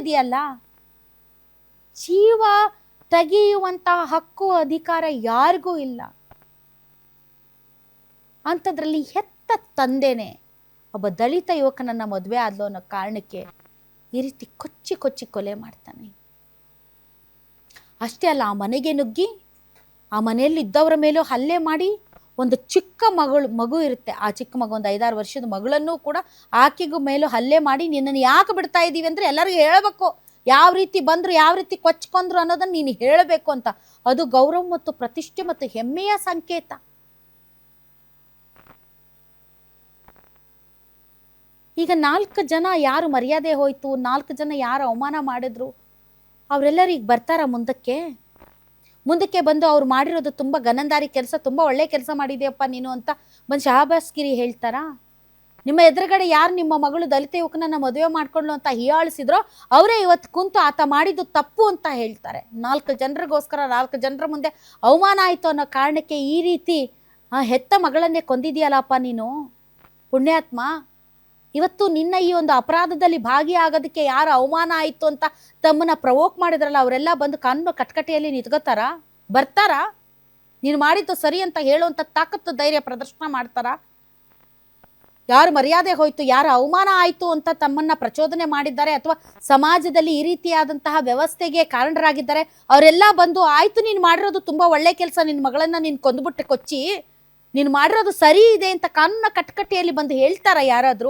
ಇದೆಯಲ್ಲ, ಜೀವ ತೆಗೆಯುವಂತಹ ಹಕ್ಕು ಅಧಿಕಾರ ಯಾರಿಗೂ ಇಲ್ಲ. ಅಂಥದ್ರಲ್ಲಿ ಹೆತ್ತ ತಂದೆನೆ ಒಬ್ಬ ದಲಿತ ಯುವಕನನ್ನ ಮದುವೆ ಆದ್ಲು ಅನ್ನೋ ಕಾರಣಕ್ಕೆ ಈ ರೀತಿ ಕೊಚ್ಚಿ ಕೊಚ್ಚಿ ಕೊಲೆ ಮಾಡ್ತಾನೆ. ಅಷ್ಟೇ ಅಲ್ಲ, ಆ ಮನೆಗೆ ನುಗ್ಗಿ ಆ ಮನೆಯಲ್ಲಿ ಇದ್ದವರ ಮೇಲೂ ಹಲ್ಲೆ ಮಾಡಿ, ಒಂದು ಚಿಕ್ಕ ಮಗು ಇರುತ್ತೆ, ಆ ಚಿಕ್ಕ ಮಗು ಒಂದು 5-6 ವರ್ಷದ ಮಗಳನ್ನೂ ಕೂಡ ಆಕೆಗೂ ಮೇಲೂ ಹಲ್ಲೆ ಮಾಡಿ, ನಿನ್ನನ್ನು ಯಾಕೆ ಬಿಡ್ತಾ ಇದ್ದೀವಿ ಅಂದರೆ ಎಲ್ಲರಿಗೂ ಹೇಳಬೇಕು, ಯಾವ ರೀತಿ ಬಂದ್ರು, ಯಾವ ರೀತಿ ಕೊಚ್ಕೊಂಡ್ರು ಅನ್ನೋದನ್ನ ನೀನು ಹೇಳಬೇಕು ಅಂತ. ಅದು ಗೌರವ ಮತ್ತು ಪ್ರತಿಷ್ಠೆ ಮತ್ತು ಹೆಮ್ಮೆಯ ಸಂಕೇತ. ಈಗ 4 ಜನ ಯಾರು ಮರ್ಯಾದೆ ಹೋಯ್ತು, 4 ಜನ ಯಾರು ಅವಮಾನ ಮಾಡಿದ್ರು, ಅವರೆಲ್ಲರೂ ಈಗ ಬರ್ತಾರ ಮುಂದಕ್ಕೆ ಬಂದು ಅವ್ರು ಮಾಡಿರೋದು ತುಂಬ ಗನಂದಾರಿ ಕೆಲಸ, ತುಂಬ ಒಳ್ಳೆ ಕೆಲಸ ಮಾಡಿದೆಯಪ್ಪ ನೀನು ಅಂತ ಬಂದು ಶಹಬಾಸ್ಗಿರಿ ಹೇಳ್ತಾರಾ? ನಿಮ್ಮ ಎದುರುಗಡೆ ಯಾರು ನಿಮ್ಮ ಮಗಳು ದಲಿತ ಯುವಕನನ್ನ ಮದುವೆ ಮಾಡ್ಕೊಂಡ್ಲು ಅಂತ ಹೀಯಾಳಿಸಿದ್ರೋ ಅವರೇ ಇವತ್ತು ಕುಂತು ಆತ ಮಾಡಿದ್ದು ತಪ್ಪು ಅಂತ ಹೇಳ್ತಾರೆ. 4 ಜನರಿಗೋಸ್ಕರ 4 ಜನರ ಮುಂದೆ ಅವಮಾನ ಆಯಿತು ಅನ್ನೋ ಕಾರಣಕ್ಕೆ ಈ ರೀತಿ ಹೆತ್ತ ಮಗಳನ್ನೇ ಕೊಂದಿದೆಯಲ್ಲಪ್ಪ ನೀನು ಪುಣ್ಯಾತ್ಮ. ಇವತ್ತು ನಿನ್ನ ಈ ಒಂದು ಅಪರಾಧದಲ್ಲಿ ಭಾಗಿಯಾಗೋದಕ್ಕೆ ಯಾರು ಅವಮಾನ ಆಯಿತು ಅಂತ ತಮ್ಮನ್ನ ಪ್ರವೋಕ್ ಮಾಡಿದ್ರಲ್ಲ, ಅವರೆಲ್ಲ ಬಂದು ಕಾನೂನು ಕಟ್ಕಟೆಯಲ್ಲಿ ನಿಂತ್ಕೋತಾರ, ಬರ್ತಾರ? ನೀನು ಮಾಡಿದ್ದು ಸರಿ ಅಂತ ಹೇಳುವಂಥ ತಾಕತ್ತು ಧೈರ್ಯ ಪ್ರದರ್ಶನ ಮಾಡ್ತಾರ? ಯಾರು ಮರ್ಯಾದೆ ಹೋಯ್ತು, ಯಾರು ಅವಮಾನ ಆಯಿತು ಅಂತ ತಮ್ಮನ್ನ ಪ್ರಚೋದನೆ ಮಾಡಿದ್ದಾರೆ ಅಥವಾ ಸಮಾಜದಲ್ಲಿ ಈ ರೀತಿಯಾದಂತಹ ವ್ಯವಸ್ಥೆಗೆ ಕಾರಣರಾಗಿದ್ದಾರೆ, ಅವರೆಲ್ಲ ಬಂದು ಆಯ್ತು ನೀನು ಮಾಡಿರೋದು ತುಂಬ ಒಳ್ಳೆ ಕೆಲಸ, ನಿನ್ನ ಮಗಳನ್ನ ನೀನು ಕೊಂದುಬಿಟ್ಟೆ ಕೊಚ್ಚಿ, ನೀನು ಮಾಡಿರೋದು ಸರಿ ಇದೆ ಅಂತ ಕಾನೂನ ಕಟ್ಕಟೆಯಲ್ಲಿ ಬಂದು ಹೇಳ್ತಾರ ಯಾರಾದರೂ?